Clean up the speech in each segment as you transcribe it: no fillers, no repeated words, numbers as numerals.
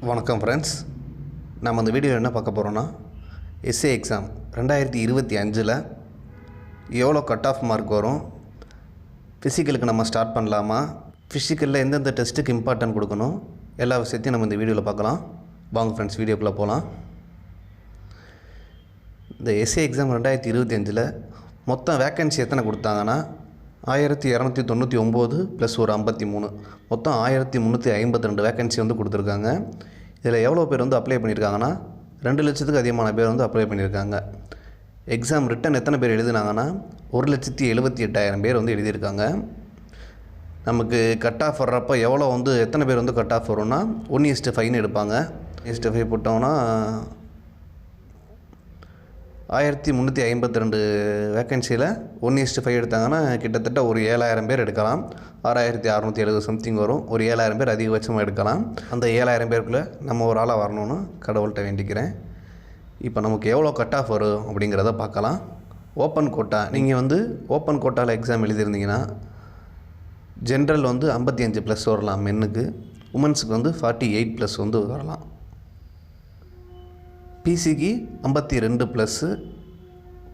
வணக்கம் ஃப்ரெண்ட்ஸ். நம்ம அந்த வீடியோ என்ன பார்க்க போகிறோன்னா, எஸ்ஏ எக்ஸாம் 2025 எவ்வளோ கட் ஆஃப் மார்க் வரும், ஃபிசிக்கலுக்கு நம்ம ஸ்டார்ட் பண்ணலாமா, ஃபிசிக்கலில் எந்தெந்த டெஸ்ட்டுக்கு இம்பார்ட்டன்ட் கொடுக்கணும், எல்லா விஷயத்தையும் நம்ம இந்த வீடியோவில் பார்க்கலாம். வாங்க ஃப்ரெண்ட்ஸ், வீடியோக்குள்ளே போகலாம். இந்த எஸ்ஏ எக்ஸாம் 2025 மொத்தம் வேக்கன்சி எத்தனை கொடுத்தாங்கன்னா 1299 ப்ளஸ் ஒரு 53, மொத்தம் 1352 வேக்கன்சி வந்து கொடுத்துருக்காங்க. இதில் எவ்வளோ பேர் வந்து அப்ளை பண்ணியிருக்காங்கன்னா 2 லட்சத்துக்கு அதிகமான பேர் வந்து அப்ளை பண்ணியிருக்காங்க. எக்ஸாம் ரிட்டன் எத்தனை பேர் எழுதினாங்கன்னா 1,78,000 பேர் வந்து எழுதியிருக்காங்க. நமக்கு கட் ஆஃப் வர்றப்போ எவ்வளோ வந்து எத்தனை பேர் வந்து கட் ஆஃப் வரும்னா 1:5 எடுப்பாங்க. 1:5 போட்டோம்னா 1352 வேக்கன்சியில் 1:5 எடுத்தாங்கன்னா கிட்டத்தட்ட ஒரு 7000 பேர் எடுக்கலாம். 6670 சம்திங் வரும். ஒரு 7000 பேர் அதிகபட்சமாக எடுக்கலாம். அந்த 7000 பேருக்குள்ளே நம்ம ஒரு ஆளாக வரணும்னு கடவுள்கிட்ட வேண்டிக்கிறேன். இப்போ நமக்கு எவ்வளோ கட் ஆஃப் வரும் அப்படிங்கிறத பார்க்கலாம். ஓப்பன் கோட்டா, நீங்கள் வந்து ஓப்பன் கோட்டாவில் எக்ஸாம் எழுதியிருந்தீங்கன்னா ஜென்ரல் வந்து 55+ வரலாம் மென்னுக்கு, உமன்ஸுக்கு வந்து 48+ வந்து வரலாம். பிசிக்கு 52+,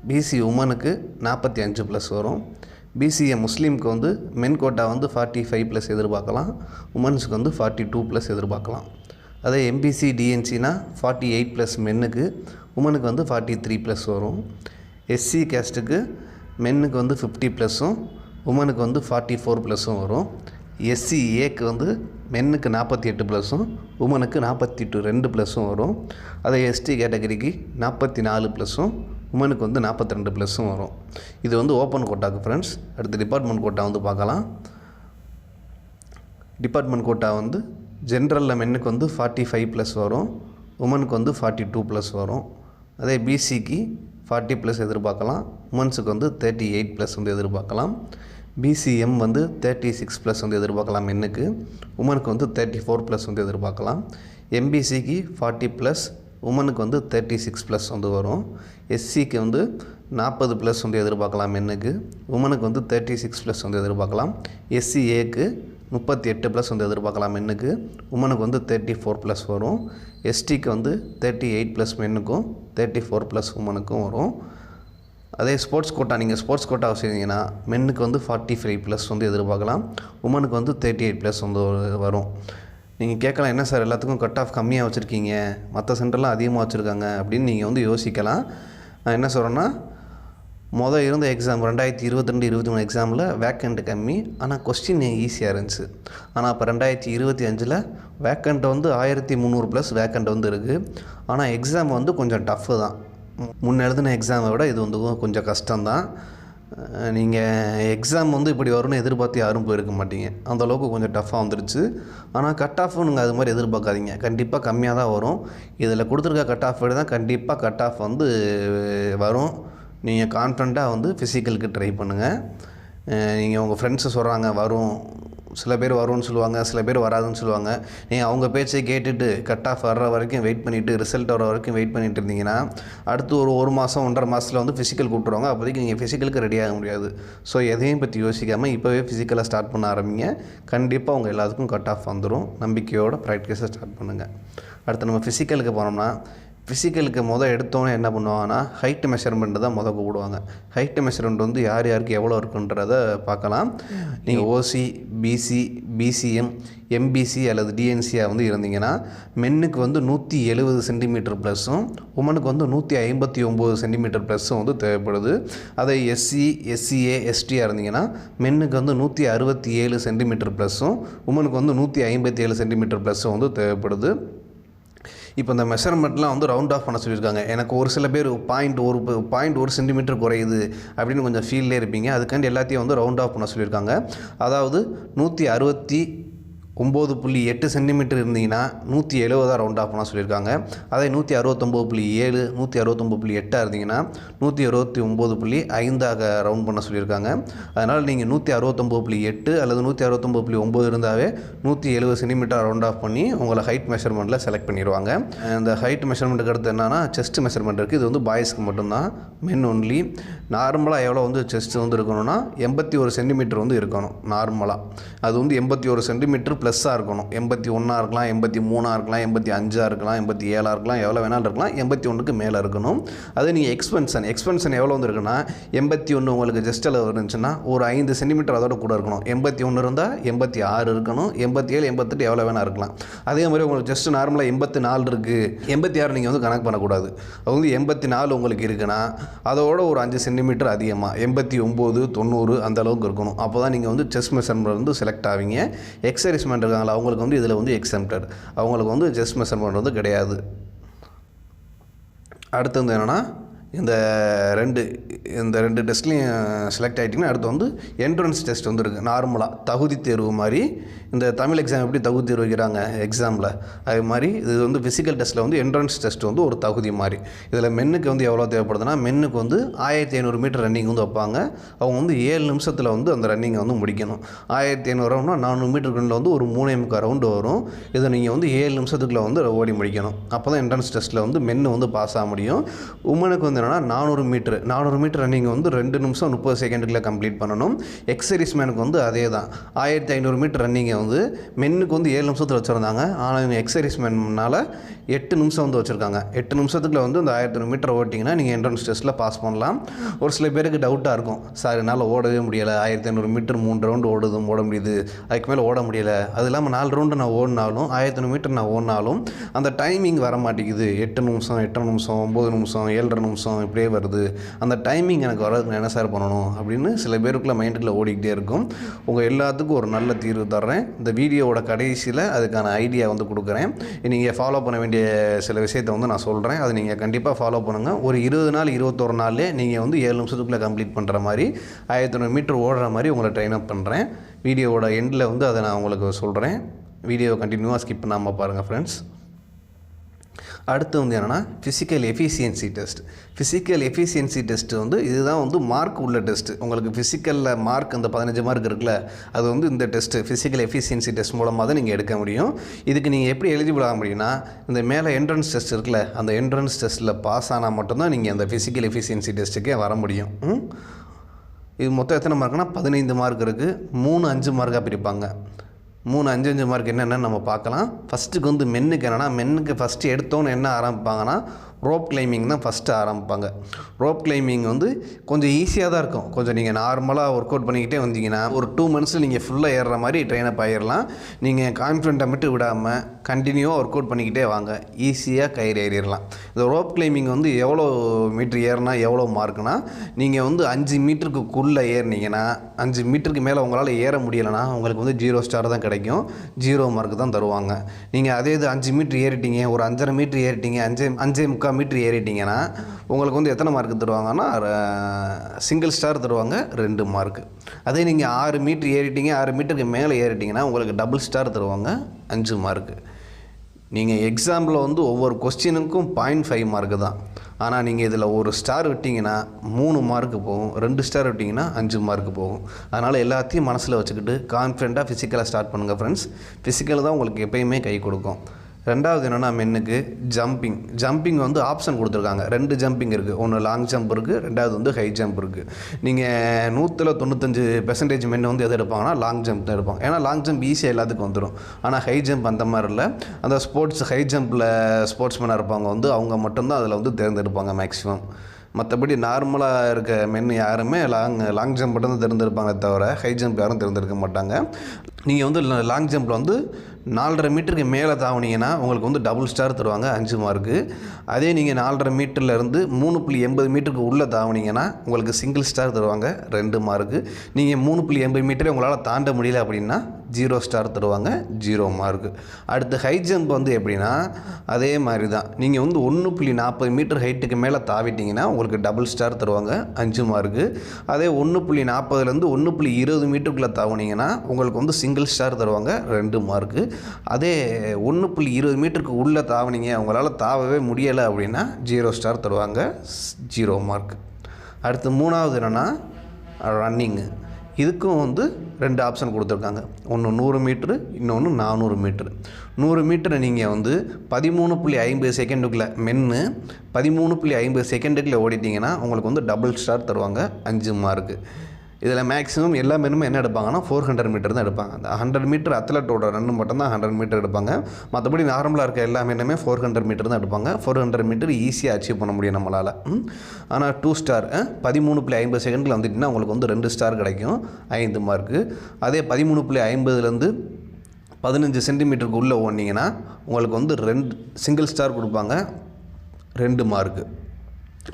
பிசி உமனுக்கு 45+ வரும். பிசிஏ முஸ்லீமுக்கு வந்து மென் கோட்டா வந்து 45+ எதிர்பார்க்கலாம், உமன்ஸுக்கு வந்து 42+ எதிர்பார்க்கலாம். அதே எம்பிசி டிஎன்சினா 48+ மென்னுக்கு, உமனுக்கு வந்து 43+ வரும். எஸ்சி கேஸ்ட்டுக்கு மென்னுக்கு வந்து 50+, உமனுக்கு வந்து 44+ வரும். எஸ்சிஏக்கு வந்து மென்னுக்கு 48+, உமனுக்கு 42+ வரும். அதே எஸ்டி கேட்டகரிக்கு 44+, உமனுக்கு வந்து 42+ வரும். இது வந்து ஓப்பன் கோட்டாக்கு ஃப்ரெண்ட்ஸ். அடுத்து டிபார்ட்மெண்ட் கோட்டா வந்து பார்க்கலாம். டிபார்ட்மெண்ட் கோட்டா வந்து ஜென்ரலில் மென்னுக்கு வந்து 45+ வரும், உமனுக்கு வந்து 42+ வரும். அதே பிசிக்கு 40+ எதிர்பார்க்கலாம், உமன்ஸுக்கு வந்து 38+ வந்து எதிர்பார்க்கலாம். பிசிஎம் வந்து 36+ வந்து எதிர்பார்க்கலாம் மென்னுக்கு, உமனுக்கு வந்து 34+ வந்து எதிர்பார்க்கலாம். எம்பிசிக்கு 40+, உமனுக்கு வந்து 36+ வந்து வரும். எஸ்சிக்கு வந்து 40+ வந்து எதிர்பார்க்கலாம் மென்னுக்கு, உமனுக்கு வந்து 36+ வந்து எதிர்பார்க்கலாம். எஸ்சிஏக்கு 38+ வந்து எதிர்பார்க்கலாம் மென்னுக்கு, உமனுக்கு வந்து 34+ வரும். எஸ்டிக்கு வந்து 38+ மென்னுக்கும் 34+ உமனுக்கும் வரும். அதே ஸ்போர்ட்ஸ் கோட்டா, நீங்கள் ஸ்போர்ட்ஸ் கோட்டா வச்சுருந்தீங்கன்னா மென்னுக்கு வந்து 45+ வந்து எதிர்பார்க்கலாம், உமனுக்கு வந்து 38+ வந்து வரும். நீங்கள் கேட்கலாம், என்ன சார் எல்லாத்துக்கும் கட் ஆஃப் கம்மியாக வச்சுருக்கீங்க, மற்ற சென்டர்லாம் அதிகமாக வச்சுருக்காங்க அப்படின்னு நீங்கள் வந்து யோசிக்கலாம். நான் என்ன சொல்கிறேன்னா, இருந்த எக்ஸாம் 2022-23 எக்ஸாமில் வேக்கண்ட் கம்மி, ஆனால் கொஸ்டின் ஈஸியாக இருந்துச்சு. ஆனால் இப்போ 2025 வேக்கண்ட் வந்து 1300+ வேக்கண்ட் வந்து இருக்குது. ஆனால் எக்ஸாம் வந்து கொஞ்சம் டஃப்பு தான். முன்ன எழுதின எக்ஸாமை விட இது வந்து கொஞ்சம் கஷ்டம்தான். நீங்கள் எக்ஸாம் வந்து இப்படி வரும்னு எதிர்பார்த்து யாரும் போயிருக்க மாட்டீங்க. அந்தளவுக்கு கொஞ்சம் டஃப்பாக வந்துருச்சு. ஆனால் கட் ஆஃபும் நீங்கள் அது மாதிரி எதிர்பார்க்காதீங்க, கண்டிப்பாக கம்மியாக தான் வரும். இதில் கொடுத்துருக்க கட் ஆஃப் விட தான் கண்டிப்பாக கட் ஆஃப் வந்து வரும். நீங்கள் கான்ஃபிடண்ட்டாக வந்து ஃபிசிக்கலுக்கு ட்ரை பண்ணுங்கள். நீங்கள் உங்கள் ஃப்ரெண்ட்ஸு சொல்கிறாங்க வரும், சில பேர் வரும்னு சொல்லுவாங்க, சில பேர் வராதுன்னு சொல்லுவாங்க. நீங்கள் அவங்க பேச்சை கேட்டுட்டு கட் ஆஃப் வர்ற வரைக்கும் வெயிட் பண்ணிவிட்டு, ரிசல்ட் வர வரைக்கும் வெயிட் பண்ணிட்டு இருந்தீங்கன்னா அடுத்து ஒரு மாதம் 1.5 மாதத்தில் வந்து ஃபிசிக்கல் கூப்பிட்ருவாங்க. அப்போதைக்கு நீங்கள் ஃபிசிக்கலுக்கு ரெடி ஆக முடியாது. ஸோ எதையும் பற்றி யோசிக்காமல் இப்போவே ஃபிசிக்கலாக ஸ்டார்ட் பண்ண ஆரம்பிங்க. கண்டிப்பாக உங்கள் எல்லாத்துக்கும் கட் ஆஃப் வந்துடும். நம்பிக்கையோட ப்ராக்டிஸை ஸ்டார்ட் பண்ணுங்கள். அடுத்து நம்ம ஃபிசிக்கலுக்கு போனோம்னா, ஃபிசிக்கலுக்கு எடுத்தோன்னே என்ன பண்ணுவாங்கன்னா ஹைட்டு மெஷர்மெண்ட்டு தான் கூப்பிடுவாங்க. ஹைட்டு மெஷர்மெண்ட் வந்து யார் யாருக்கு எவ்வளோ இருக்குன்றதை பார்க்கலாம். நீங்கள் ஓசி, பிசி, பிசிஎம், எம்பிசி அல்லது டிஎன்சியாக வந்து இருந்தீங்கன்னா மென்னுக்கு வந்து 170 சென்டிமீட்டர் ப்ளஸ்ஸும், உமனுக்கு வந்து 159 சென்டிமீட்டர் ப்ளஸ்ஸும் வந்து தேவைப்படுது. அதை எஸ்சி, எஸ்சிஏ, எஸ்டியாக இருந்தீங்கன்னா மென்னுக்கு வந்து 167 சென்டிமீட்டர் ப்ளஸ்ஸும், உமனுக்கு வந்து 157 சென்டிமீட்டர் ப்ளஸ்ஸும் வந்து தேவைப்படுது. இப்போ இந்த மெஷர்மெண்ட்லாம் வந்து ரவுண்ட் ஆஃப் பண்ண சொல்லியிருக்காங்க. எனக்கு ஒரு சில பேர் 0.1 சென்டிமீட்டர் குறையுது அப்படின்னு கொஞ்சம் ஃபீல்லே இருப்பீங்க. அதுக்காண்டி எல்லாத்தையும் வந்து ரவுண்ட் ஆஃப் பண்ண சொல்லியிருக்காங்க. அதாவது 169.8 சென்டிமீட்டர் இருந்தீங்கன்னா 170 ரவுண்ட் ஆஃப் பண்ண சொல்லியிருக்காங்க. அதே 169.7, 169.8 இருந்தீங்கன்னா 169.5 ரவுண்ட் பண்ண சொல்லியிருக்காங்க. அதனால் நீங்கள் 169.8 அல்லது 169.9 இருந்தாவே 170 சென்டிமீட்டர் ரவுண்ட் ஆஃப் பண்ணி உங்களை ஹைட் மெஷர்மெண்ட்டில் செலக்ட் பண்ணிடுவாங்க. இந்த ஹைட் மெஷர்மெண்ட்டுக்கு அடுத்து என்னன்னா செஸ்ட் மெஷர்மெண்ட் இருக்குது. இது வந்து பாய்ஸ்க்கு மட்டும்தான், மென் ஒன்லி. நார்மலாக எவ்வளோ வந்து செஸ்ட் வந்து இருக்கணும்னா 81 சென்டிமீட்டர் வந்து இருக்கணும் நார்மலாக. அது வந்து 81 சென்டிமீட்டர் + ப்ளஸ்ஸாக இருக்கணும். 81 இருக்கலாம், 83 இருக்கலாம், 85 இருக்கலாம், 87 இருக்கலாம், எவ்வளோ வேணாலும் இருக்கலாம். 81க்கு மேலே இருக்கணும். அது நீங்கள் எக்ஸ்பென்ஷன் எவ்வளோ வந்துருக்குன்னா 81 உங்களுக்கு ஜஸ்ட் அளவு இருந்துச்சுன்னா ஒரு 5 சென்டிமீட்டர் அதோட கூட இருக்கணும். 81 இருந்தால் 86 இருக்கணும். 87, 88 எவ்வளோ வேணால் இருக்கலாம். அதே மாதிரி உங்களுக்கு ஜஸ்ட் நார்மலாக 84 இருக்குது, 86 நீங்கள் வந்து கணக்கு பண்ணக்கூடாது. அது வந்து 84 உங்களுக்கு இருக்குன்னா அதோட ஒரு 5 சென்டிமீட்டர் அதிகமாக 89, 90 அந்த அளவுக்கு இருக்கணும். அப்போ தான் நீங்கள் வந்து செஸ்ட் மெஷர்மெண்ட் வந்து செலக்ட் ஆவீங்க. எக்ஸர்விஸ்மேன் இருக்காங்களா அவங்களுக்கு வந்து இதில் வந்து எக்ஸம்ப்டட், அவங்களுக்கு வந்து செஸ்ட் மெஷர்மெண்ட் வந்து கிடையாது. அடுத்து வந்து என்னென்னா இந்த ரெண்டு டெஸ்ட்லையும் செலக்ட் ஆகிட்டிங்கன்னா அடுத்து வந்து என்ட்ரன்ஸ் டெஸ்ட் வந்து இருக்குது. நார்மலாக தகுதி தேர்வு மாதிரி இந்த தமிழ் எக்ஸாம் எப்படி தகுதி தேர்வு வைக்கிறாங்க எக்ஸாமில், அது மாதிரி இது வந்து ஃபிசிக்கல் டெஸ்ட்டில் வந்து என்ட்ரன்ஸ் டெஸ்ட் வந்து ஒரு தகுதி மாதிரி. இதில் மென்னுக்கு வந்து எவ்வளோ தேவைப்படுதுன்னா மென்னுக்கு வந்து 1500 மீட்டர் ரன்னிங் வந்து வைப்பாங்க. அவங்க வந்து 7 நிமிஷத்தில் வந்து அந்த ரன்னிங்கை வந்து முடிக்கணும். 1500 ரவுண்ட்னா 400 மீட்டர் ரன்னில் வந்து ஒரு 3.25 ரவுண்டு வரும். இதை நீங்கள் வந்து 7 நிமிஷத்துக்குள்ளே வந்து ஓடி முடிக்கணும். அப்போ தான் என்ட்ரன்ஸ் டெஸ்ட்டில் வந்து மென்னு வந்து பாஸ் ஆக முடியும். உமனுக்கு வந்து என்னென்னா 400 மீட்டர் ரன்னிங் வந்து 2 நிமிஷம் 30 செகண்டுக்குள்ளே கம்ப்ளீட் பண்ணணும். எக்ஸர்விஸ்மேனுக்கு வந்து அதே தான் 1500 மீட்டர் ரன்னிங்கை வந்து மென்னுக்கு வந்து 7 நிமிஷத்தில் வச்சுருந்தாங்க. ஆனால் இவங்க எக்ஸர்விஸ்மேனால் 8 நிமிஷம் வந்து வச்சுருக்காங்க. 8 நிமிஷத்துக்குள்ள வந்து இந்த 1500 மீட்டர் ஓட்டிங்கன்னா நீங்கள் என்ட்ரன்ஸ் டெஸ்ட்டில் பாஸ் பண்ணலாம். ஒரு சில பேருக்கு டவுட்டாக இருக்கும், சார் என்னால் ஓடவே முடியலை, 1500 மீட்டர் 3 ரவுண்டு ஓட முடியுது, அதுக்கு மேலே ஓட முடியலை. அது இல்லாமல் 4 ரவுண்டு நான் ஓடினாலும் 1500 மீட்டர் நான் ஓடினாலும் அந்த டைமிங் வர மாட்டேங்குது. 8 நிமிஷம் 8 நிமிஷம் 9 நிமிஷம் 7.5 நிமிஷம் இப்படியே வருது. அந்த டைமிங் எனக்கு வர்றதுக்கு நான் என்ன சார் பண்ணணும் அப்படின்னு சில பேருக்குள்ள மைண்டுக்குள்ளே ஓடிக்கிட்டே இருக்கும். உங்கள் எல்லாத்துக்கும் ஒரு நல்ல தீர்வு தர்றேன். இந்த வீடியோவோட கடைசியில் அதுக்கான ஐடியா வந்து கொடுக்குறேன். நீங்கள் ஃபாலோ பண்ண வேண்டிய சில விஷயத்தை வந்து நான் சொல்கிறேன். அதை நீங்கள் கண்டிப்பாக ஃபாலோ பண்ணுங்கள். ஒரு 20 நாள் 21 நாள்லேயே நீங்கள் வந்து 7 நிமிஷத்துக்குள்ளே கம்ப்ளீட் பண்ணுற மாதிரி 1500 மீட்டர் ஓடுற மாதிரி உங்களை ட்ரெயின் அப் பண்ணுறேன். வீடியோவோட எண்டில் வந்து அதை நான் உங்களுக்கு சொல்கிறேன். வீடியோவை கண்டினியூவாக ஸ்கிப் பண்ணாமல் பாருங்கள் ஃப்ரெண்ட்ஸ். அடுத்து வந்து என்னென்னா physical efficiency test. Physical efficiency test வந்து இதுதான் வந்து மார்க் உள்ள டெஸ்ட்டு. உங்களுக்கு ஃபிசிக்கலில் மார்க் அந்த 15 மார்க் இருக்குல்ல, அது வந்து இந்த டெஸ்ட்டு ஃபிசிக்கல் எஃபிஷியன்சி டெஸ்ட் மூலமாக தான் நீங்கள் எடுக்க முடியும். இதுக்கு நீங்கள் எப்படி எலிஜிபிள் ஆக முடியும்னா இந்த மேலே என்ட்ரன்ஸ் டெஸ்ட் இருக்குல்ல, அந்த என்ட்ரன்ஸ் டெஸ்ட்டில் பாஸ் ஆனால் மட்டும்தான் நீங்கள் அந்த ஃபிசிக்கல் எஃபிஷியன்சி டெஸ்ட்டுக்கே வர முடியும். இது மொத்தம் எத்தனை மார்க்னா 15 மார்க் இருக்குது. 3 5 மார்க்காக பிரிப்பாங்க. 3 5 மார்க் என்னென்னு நம்ம பார்க்கலாம். ஃபஸ்ட்டுக்கு வந்து மென்னுக்கு என்னென்னா மென்னுக்கு ஃபஸ்ட்டு எடுத்தோன்னு என்ன ஆரம்பிப்பாங்கன்னா ரோப் கிளைம்பிங் தான் ஃபஸ்ட்டு ஆரம்பிப்பாங்க. ரோப் கிளைம்பிங் வந்து கொஞ்சம் ஈஸியாக தான் இருக்கும். கொஞ்சம் நீங்கள் நார்மலாக ஒர்க் அவுட் பண்ணிக்கிட்டே வந்தீங்கன்னா ஒரு 2 மந்த்ஸில் நீங்கள் ஃபுல்லாக ஏறுற மாதிரி ட்ரெயின் அப் ஆகிடலாம். நீங்கள் கான்ஃபிடென்ட்டை மட்டும் விடாமல் கண்டினியூவாக ஒர்க் அவுட் பண்ணிக்கிட்டே வாங்க, ஈஸியாக கயிறு ஏறிடலாம். இந்த ரோப் கிளைம்பிங் வந்து எவ்வளோ மீட்ரு ஏறினா எவ்வளோ மார்க்குனா, நீங்கள் வந்து 5 மீட்டருக்குள்ளே ஏறினீங்கன்னா 5 மீட்டருக்கு மேலே உங்களால் ஏற முடியலைன்னா உங்களுக்கு வந்து 0 ஸ்டார் தான் கிடைக்கும், 0 மார்க் தான் தருவாங்க. நீங்கள் அதே இது 5 மீட்ரு ஏறிட்டீங்க, ஒரு 5.5 மீட்ரு ஏறிட்டீங்க, 5.25 மீட்ரு ஏறிட்டிங்கன்னா உங்களுக்கு வந்து எத்தனை மார்க்கு தருவாங்கன்னா சிங்கிள் ஸ்டார் தருவாங்க, 2 மார்க்கு. அதே நீங்கள் 6 மீட்ரு ஏறிட்டீங்க, 6 மீட்டருக்கு மேலே ஏறிட்டிங்கன்னா உங்களுக்கு டபுள் ஸ்டார் தருவாங்க, 5 மார்க்கு. நீங்கள் எக்ஸாம்பிள் வந்து ஒவ்வொரு கொஸ்டினுக்கும் 0.5 மார்க்கு தான். ஆனால் நீங்கள் இதில் 1 ஸ்டார் விட்டிங்கன்னா 3 மார்க்கு போகும், 2 ஸ்டார் விட்டிங்கன்னா 5 மார்க்கு போகும். அதனால் எல்லாத்தையும் மனசில் வச்சுக்கிட்டு கான்ஃபிடென்ட்டாக ஃபிசிக்கலாக ஸ்டார்ட் பண்ணுங்கள் ஃப்ரெண்ட்ஸ். ஃபிசிக்கல் தான் உங்களுக்கு எப்பயுமே கை கொடுக்கும். ரெண்டாவது என்னென்னா மென்னுக்கு ஜம்பிங் வந்து ஆப்ஷன் கொடுத்துருக்காங்க. 2 ஜம்பிங் இருக்குது. ஒன்று லாங் ஜம்ப் இருக்குது, ரெண்டாவது வந்து ஹை ஜம்ப் இருக்குது. நீங்கள் 195% மென்னு வந்து எது எடுப்பாங்கன்னா லாங் ஜம்ப் தான் எடுப்பாங்க. ஏன்னா லாங் ஜம்ப் ஈஸியாக எல்லாத்துக்கும் வந்துடும். ஆனால் ஹை ஜம்ப் அந்த மாதிரி இல்லை. அந்த ஹை ஜம்பில் ஸ்போர்ட்ஸ்மேனாக இருப்பாங்க வந்து அவங்க மட்டும்தான் அதில் வந்து தேர்ந்தெடுப்பாங்க மேக்ஸிமம். மற்றபடி நார்மலாக இருக்க மென் யாருமே லாங் ஜம்ப் மட்டும் தான் தேர்ந்தெடுப்பாங்க தவிர ஹை ஜம்ப் யாரும் தேர்ந்தெடுக்க மாட்டாங்க. நீங்கள் வந்து லாங் ஜம்பில் வந்து 4.5 மீட்டருக்கு மேலே தாவுனீங்கன்னா உங்களுக்கு வந்து டபுள் ஸ்டார் தருவாங்க, 5 மார்க்கு. அதே நீங்கள் 4.5 மீட்டர்லேருந்து 3.80 மீட்டருக்கு உள்ளே தாவுனீங்கன்னா உங்களுக்கு சிங்கிள் ஸ்டார் தருவாங்க, 2 மார்க்கு. நீங்கள் 3.80 மீட்டரே உங்களால் தாண்ட முடியல அப்படின்னா 0 ஸ்டார் தருவாங்க, 0 மார்க்கு. அடுத்து ஹை ஜம்ப் வந்து எப்படின்னா அதே மாதிரி தான். நீங்கள் வந்து 1.40 மீட்டர் ஹைட்டுக்கு மேலே தாவிட்டிங்கன்னா உங்களுக்கு டபுள் ஸ்டார் தருவாங்க, 5 மார்க்கு. அதே 1.40லேருந்து 1.20 மீட்டருக்குள்ளே தாவுனீங்கன்னா உங்களுக்கு வந்து சிங்கிள் ஸ்டார் தருவாங்க, 2 மார்க்கு. அதே 1.20 மீட்டருக்கு உள்ளே தாவுனீங்க, உங்களால் தாவவே முடியலை அப்படின்னா 0 ஸ்டார் தருவாங்க, 0 மார்க். அடுத்து 3வது என்னென்னா ரன்னிங்கு. இதுக்கும் வந்து 2 ஆப்ஷன் கொடுத்துருக்காங்க. ஒன்று 100 மீட்ரு, இன்னொன்று 400 மீட்ரு. 100 மீட்டரை நீங்கள் வந்து 13.50 செகண்டுக்குள்ளே மென்னு 13.50 செகண்டுக்குள்ளே ஓடிட்டிங்கன்னா உங்களுக்கு வந்து டபுள் ஸ்டார் தருவாங்க, 5 மார்க்கு. இதில் மேக்ஸிமம் எல்லா மெனுமே என்ன எடுப்பாங்கன்னா 400 மீட்டர் தான் எடுப்பாங்க. அந்த 100 மீட்டர் அத்லட்டோட ரன்னு மட்டும்தான் 100 மீட்டர் எடுப்பாங்க. மற்றபடி நார்மலாக இருக்க எல்லா மெனுமே 400 மீட்டர் தான் எடுப்பாங்க. 400 மீட்டர் ஈஸியாக அச்சீவ் பண்ண முடியும் நம்மளால். ஆனால் 2 ஸ்டார் 13.50 செகண்டில் வந்துட்டிங்கன்னா உங்களுக்கு வந்து 2 ஸ்டார் கிடைக்கும், 5 மார்க்கு. அதே 13.50லேருந்து 15 சென்டிமீட்டருக்கு உள்ளே ஓடினீங்கன்னா உங்களுக்கு வந்து 2 சிங்கிள் ஸ்டார் கொடுப்பாங்க, 2 மார்க்கு.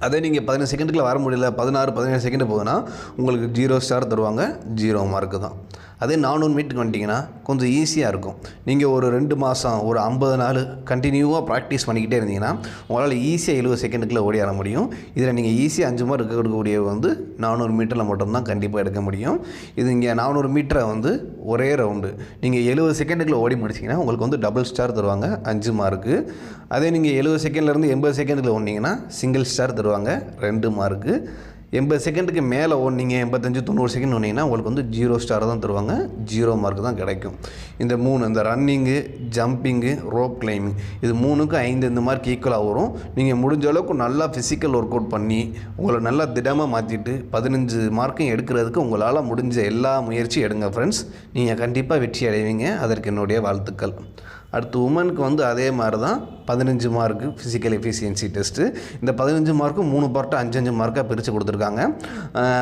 அதே நீங்கள் 15 செகண்டுக்குள்ள வர முடியல, 16-17 செகண்டு போகுதுன்னா உங்களுக்கு 0 ஸ்டார் தருவாங்க, 0 மார்க்கு தான். அதே 400 மீட்டருக்கு வந்துட்டிங்கன்னா கொஞ்சம் ஈஸியாக இருக்கும். நீங்கள் ஒரு 2 மாதம் ஒரு 50 நாள் கண்டினியூவாக ப்ராக்டிஸ் பண்ணிக்கிட்டே இருந்தீங்கன்னா உங்களால் ஈஸியாக 70 செகண்டுக்குள்ளே ஓடியார முடியும். இதில் நீங்கள் ஈஸியாக 5 மார்க் எடுக்கக்கூடிய வந்து 400 மீட்டரில் மட்டும்தான் கண்டிப்பாக எடுக்க முடியும். இது இங்கே 400 மீட்டரை வந்து ஒரே ரவுண்டு நீங்கள் 70 செகண்டுக்குள்ளே ஓடி முடிச்சிங்கன்னா உங்களுக்கு வந்து டபுள் ஸ்டார் தருவாங்க, 5 மார்க்கு. அதே நீங்கள் 70 செகண்ட்லேருந்து 80 செகண்டுக்குள்ளே ஓடினீங்கன்னா சிங்கிள் ஸ்டார் தருவாங்க, 2 மார்க்கு. 80 செகண்டுக்கு மேலே ஓடினீங்க, 85-90 செகண்ட் ஓடினீங்கன்னா உங்களுக்கு வந்து 0 ஸ்டார் தான் தருவாங்க, 0 மார்க் தான் கிடைக்கும். இந்த 3 இந்த ரன்னிங்கு, ஜம்பிங்கு, ரோப் கிளைம்பிங் இது 3க்கும் 5 மார்க் ஈக்குவலாக வரும். நீங்கள் முடிஞ்ச அளவுக்கு நல்லா ஃபிசிக்கல் ஒர்க் அவுட் பண்ணி உங்களை நல்லா திடமாக மாற்றிட்டு 15 மார்க்கும் எடுக்கிறதுக்கு உங்களால் முடிஞ்ச எல்லா முயற்சியும் எடுங்க ஃப்ரெண்ட்ஸ். நீங்கள் கண்டிப்பாக வெற்றி அடைவீங்க. அதற்கு என்னுடைய வாழ்த்துக்கள். அடுத்து உமனுக்கு வந்து அதே மாதிரி தான் 15 மார்க்கு ஃபிசிக்கல் எஃபிஷியன்சி டெஸ்ட்டு. இந்த 15 மார்க்கும் 3 பார்ட்டாக 5-5 மார்க்காக பிரித்து கொடுத்துருக்காங்க.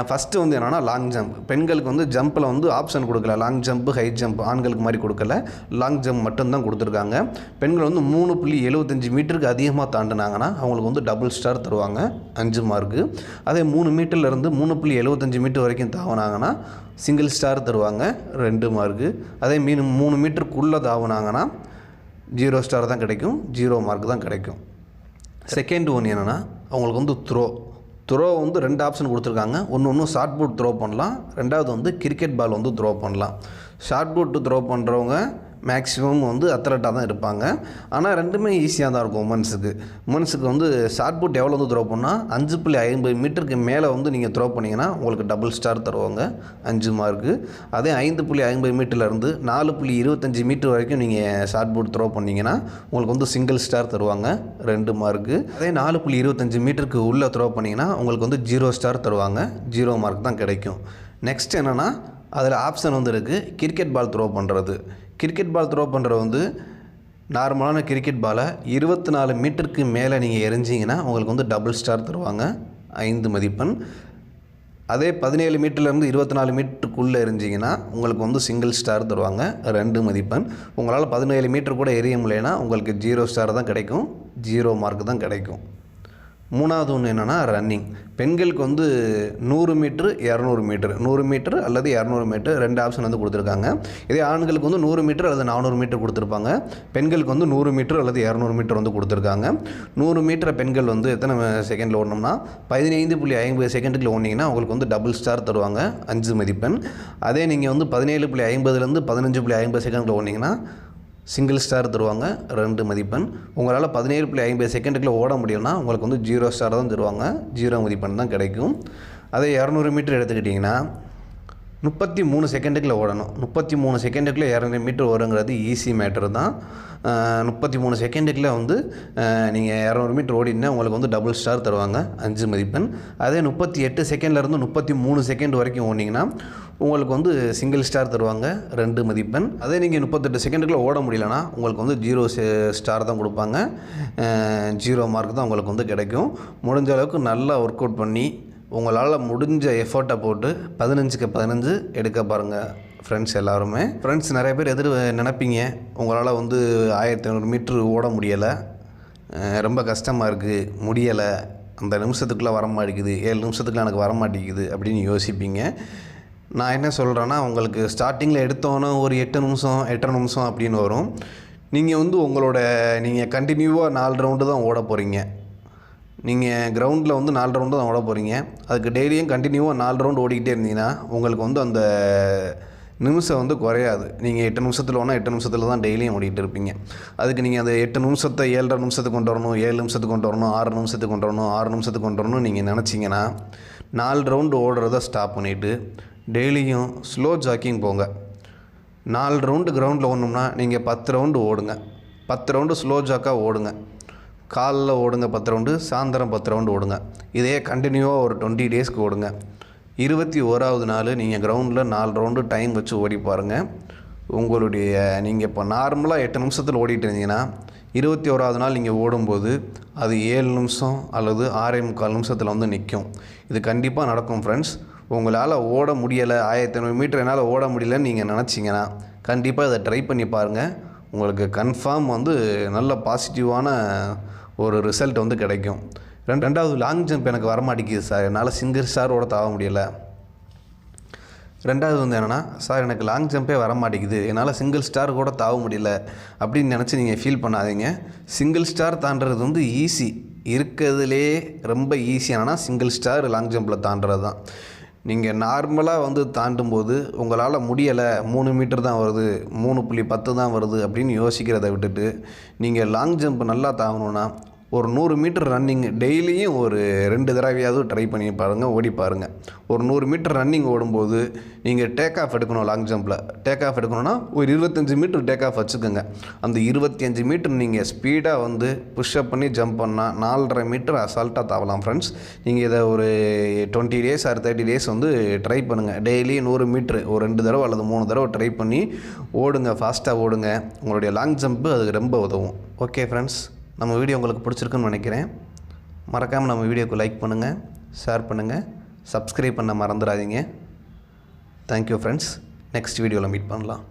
ஃபஸ்ட்டு வந்து என்னென்னா லாங் ஜம்ப். பெண்களுக்கு வந்து ஜம்பில் வந்து ஆப்ஷன் கொடுக்கல, லாங் ஜம்ப்பு, ஹை ஜம்ப் ஆண்களுக்கு மாதிரி கொடுக்கல, லாங் ஜம்ப் மட்டும்தான் கொடுத்துருக்காங்க. பெண்கள் வந்து 3.75 மீட்டருக்கு அதிகமாக தாண்டினாங்கன்னா அவங்களுக்கு வந்து டபுள் ஸ்டார் தருவாங்க, 5 மார்க்கு. அதே 3 மீட்டர்லேருந்து 3.75 மீட்டர் வரைக்கும் தாவினாங்கன்னா சிங்கிள் ஸ்டார் தருவாங்க, 2 மார்க்கு. அதே 3 மீட்டருக்குள்ளே தாவினாங்கன்னா 0 ஸ்டார் தான் கிடைக்கும், 0 மார்க் தான் கிடைக்கும். செகண்ட் ஒன் என்னென்னா அவங்களுக்கு வந்து த்ரோ வந்து 2 ஆப்ஷன் கொடுத்துருக்காங்க. ஒன்று ஷார்ட் புட் த்ரோ பண்ணலாம், ரெண்டாவது வந்து கிரிக்கெட் பால் வந்து த்ரோ பண்ணலாம். ஷார்ட் புட் த்ரோ பண்ணுறவங்க மேக்ஸிமம் வந்து அத்லட்டாக தான் இருப்பாங்க. ஆனால் ரெண்டுமே ஈஸியாக தான் இருக்கும். உமன்ஸுக்கு வந்து ஷார்ட் புட் எவ்வளோ வந்து த்ரோ பண்ணால் 5.50 மீட்டருக்கு மேலே வந்து நீங்கள் த்ரோ பண்ணிங்கன்னா உங்களுக்கு டபுள் ஸ்டார் தருவாங்க, 5 மார்க்கு. அதே 5.50 மீட்டர்லேருந்து 4.25 மீட்டர் வரைக்கும் நீங்கள் ஷார்ட் புட் த்ரோ பண்ணிங்கன்னா உங்களுக்கு வந்து சிங்கிள் ஸ்டார் தருவாங்க, 2 மார்க்கு. அதே 4.25 மீட்டருக்கு உள்ளே த்ரோ பண்ணிங்கன்னா உங்களுக்கு வந்து 0 ஸ்டார் தருவாங்க, 0 மார்க் தான் கிடைக்கும். நெக்ஸ்ட் என்னென்னா அதில் ஆப்ஷன் வந்து இருக்குது கிரிக்கெட் பால் த்ரோ பண்ணுறது. கிரிக்கெட் பால் த்ரோ பண்ணுறது வந்து நார்மலான கிரிக்கெட் பாலை 24 மீட்டருக்கு மேலே நீங்கள் எரிஞ்சிங்கன்னா உங்களுக்கு வந்து டபுள் ஸ்டார் தருவாங்க, 5 மதிப்பெண். அதே 17 மீட்டர்லேருந்து 24 மீட்டருக்குள்ளே எரிஞ்சிங்கன்னா உங்களுக்கு வந்து சிங்கிள் ஸ்டார் தருவாங்க, 2 மதிப்பெண். உங்களால் 17 மீட்டர் கூட எரிய முடியலைன்னா உங்களுக்கு 0 ஸ்டார் தான் கிடைக்கும், 0 மார்க் தான் கிடைக்கும். மூணாவது ஒன்று என்னென்னா ரன்னிங். பெண்களுக்கு வந்து 100 மீட்ரு 200 மீட்டர், 100 மீட்டர் அல்லது 200 மீட்டர் 2 ஆப்ஷன் வந்து கொடுத்துருக்காங்க. இதே ஆண்களுக்கு வந்து 100 மீட்டர் அல்லது 400 மீட்டர் கொடுத்துருப்பாங்க. பெண்களுக்கு வந்து 100 மீட்டர் அல்லது 200 மீட்டர் வந்து கொடுத்துருக்காங்க. 100 மீட்டரை பெண்கள் வந்து எத்தனை செகண்டில் ஓடணும்னா 15.50 செகண்டுக்குள்ள ஓடினீங்கன்னா உங்களுக்கு வந்து டபுள் ஸ்டார் தருவாங்க, 5 மதிப்பெண். அதே நீங்கள் வந்து 17.50லேருந்து 15.50 செகண்டில் ஓடினீங்கன்னா சிங்கிள் ஸ்டார் தருவாங்க, 2 மதிப்பெண். உங்களால் 17.50 செகண்டுக்குள்ளே ஓட முடியும்னா உங்களுக்கு வந்து 0 ஸ்டார் தான் தருவாங்க, 0 மதிப்பெண் தான் கிடைக்கும். அதே 200 மீட்டர் எடுத்துக்கிட்டிங்கன்னா 33 செகண்டுக்குள்ளே ஓடணும். 33 செகண்டுக்குள்ளே 200 மீட்டர் ஓடுங்கிறது ஈஸி மேட்டர் தான். 33 செகண்டுக்குள்ளே வந்து நீங்கள் 200 மீட்டர் ஓடினா உங்களுக்கு வந்து டபுள் ஸ்டார் தருவாங்க, 5 மதிப்பெண். அதே 38 செகண்ட்லேருந்து 33 செகண்ட் வரைக்கும் ஓடினீங்கன்னா உங்களுக்கு வந்து சிங்கிள் ஸ்டார் தருவாங்க, 2 மதிப்பெண். அதே நீங்கள் 38 செகண்டுக்குள்ளே ஓட முடியலன்னா உங்களுக்கு வந்து 0 ஸ்டார் தான் கொடுப்பாங்க, 0 மார்க் தான் உங்களுக்கு வந்து கிடைக்கும். முடிஞ்ச அளவுக்கு நல்லா ஒர்க் அவுட் பண்ணி உங்களால் முடிஞ்ச எஃபர்ட்டை போட்டு 15க்கு 15 எடுக்க பாருங்கள் ஃப்ரெண்ட்ஸ் எல்லாருமே. ஃப்ரெண்ட்ஸ் நிறைய பேர் நினைப்பீங்க உங்களால் வந்து 1500 மீட்ரு ஓட முடியலை, ரொம்ப கஷ்டமாக இருக்குது, முடியலை, அந்த நிமிஷத்துக்குள்ளே வர மாட்டேங்குது, 7 நிமிஷத்துக்குள்ளே எனக்கு வர மாட்டேங்குது அப்படின்னு யோசிப்பீங்க. நான் என்ன சொல்கிறேன்னா உங்களுக்கு ஸ்டார்டிங்கில் எடுத்தோன்னே ஒரு 8 நிமிஷம் 8.5 நிமிஷம் அப்படின்னு வரும். நீங்கள் வந்து நீங்கள் கண்டினியூவாக 4 ரவுண்டு தான் ஓட போகிறீங்க. நீங்கள் கிரவுண்டில் வந்து 4 ரவுண்டு தான் ஓட போகிறீங்க. அதுக்கு டெய்லியும் கண்டினியூவாக 4 ரவுண்டு ஓடிக்கிட்டே இருந்தீங்கன்னா உங்களுக்கு வந்து அந்த நிமிஷம் வந்து குறையாது. நீங்கள் 8 நிமிஷத்தில் ஓடனா 8 நிமிஷத்தில் தான் டெய்லியும் ஓடிக்கிட்டு இருப்பீங்க. அதுக்கு நீங்கள் அந்த 8 நிமிஷத்தை 7.5 நிமிஷத்துக்கு கொண்டு வரணும், 7 நிமிஷத்துக்கு கொண்டு வரணும், 6 நிமிஷத்துக்கு கொண்டு வரணும், 6 நிமிஷத்துக்கு கொண்டு வரணும் நீங்கள் நினச்சிங்கன்னா 4 ரவுண்டு ஓடுறத ஸ்டாப் பண்ணிவிட்டு டெய்லியும் ஸ்லோ ஜாக்கிங் போங்க. 4 ரவுண்டு கிரவுண்டில் ஓடணும்னா நீங்கள் 10 ரவுண்டு ஓடுங்க, 10 ரவுண்டு ஸ்லோ ஜாக்காக ஓடுங்க. காலைல ஓடுங்க 10 ரவுண்டு, சாயந்தரம் 10 ரவுண்டு ஓடுங்க. இதே கண்டினியூவாக ஒரு 20 டேஸ்க்கு ஓடுங்க. 21வது நாள் நீங்கள் கிரவுண்டில் 4 ரவுண்டு டைம் வச்சு ஓடி பாருங்கள். உங்களுடைய நீங்கள் இப்போ நார்மலாக 8 நிமிஷத்தில் ஓடிட்டு இருந்தீங்கன்னா 21வது நாள் நீங்கள் ஓடும்போது அது 7 நிமிஷம் அல்லது 6.25 நிமிஷத்தில் வந்து நிற்கும். இது கண்டிப்பாக நடக்கும் ஃப்ரெண்ட்ஸ். உங்களால் ஓட முடியலை, 1500 மீட்டர் என்னால் ஓட முடியலன்னு நீங்கள் நினச்சிங்கன்னா கண்டிப்பாக இதை ட்ரை பண்ணி பாருங்கள். உங்களுக்கு கன்ஃபார்ம் வந்து நல்ல பாசிட்டிவான ஒரு ரிசல்ட் வந்து கிடைக்கும். ரெண்டாவது லாங் ஜம்ப் எனக்கு வரமாட்டேங்குது சார், என்னால் சிங்கிள் ஸ்டார் ஓட தாவ முடியலை. ரெண்டாவது வந்து என்னென்னா, சார் எனக்கு லாங் ஜம்பே வர மாட்டேங்குது, என்னால் சிங்கிள் ஸ்டார் கூட தாவ முடியல அப்படின்னு நினச்சி நீங்கள் ஃபீல் பண்ணாதீங்க. சிங்கிள் ஸ்டார் தாண்டுறது வந்து ஈஸி, இருக்கிறதுலே ரொம்ப ஈஸியானா சிங்கிள் ஸ்டார் லாங் ஜம்பில் தாண்டுறது தான். நீங்கள் நார்மலாக வந்து தாண்டும்போது உங்களால் முடியலை, 3 மீட்டர் தான் வருது, 3.10 தான் வருது அப்படின்னு யோசிக்கிறத விட்டுட்டு நீங்கள் லாங் ஜம்ப் நல்லா தாங்கணுன்னா ஒரு 100 மீட்டர் ரன்னிங் டெய்லியும் ஒரு 2 தடவையாவது ட்ரை பண்ணி பாருங்கள், ஓடி பாருங்கள். ஒரு 100 மீட்டர் ரன்னிங் ஓடும்போது நீங்கள் டேக் ஆஃப் எடுக்கணும். லாங் ஜம்பில் டேக் ஆஃப் எடுக்கணும்னா ஒரு 25 மீட்டர் டேக் ஆஃப் வச்சுக்கோங்க. அந்த 25 மீட்டர் நீங்கள் ஸ்பீடாக வந்து புஷ்அப் பண்ணி ஜம்ப் பண்ணால் 4.5 மீட்டர் அசால்ட்டாக தாவலாம் ஃப்ரெண்ட்ஸ். நீங்கள் இதை ஒரு 20 டேஸ் ஆர் 30 டேஸ் வந்து ட்ரை பண்ணுங்கள். டெய்லி 100 மீட்ரு ஒரு 2 தடவை அல்லது 3 தடவை ட்ரை பண்ணி ஓடுங்க, ஃபாஸ்ட்டாக ஓடுங்க. உங்களுடைய லாங் ஜம்ப்பு அதுக்கு ரொம்ப உதவும். ஓகே ஃப்ரெண்ட்ஸ், நம்ம வீடியோ உங்களுக்கு பிடிச்சிருக்குன்னு நினைக்கிறேன். மறக்காமல் நம்ம வீடியோக்கு லைக் பண்ணுங்கள், ஷேர் பண்ணுங்கள், சப்ஸ்கிரைப் பண்ண மறந்துடாதீங்க. Thank you friends. நெக்ஸ்ட் வீடியோவில் மீட் பண்ணலாம்.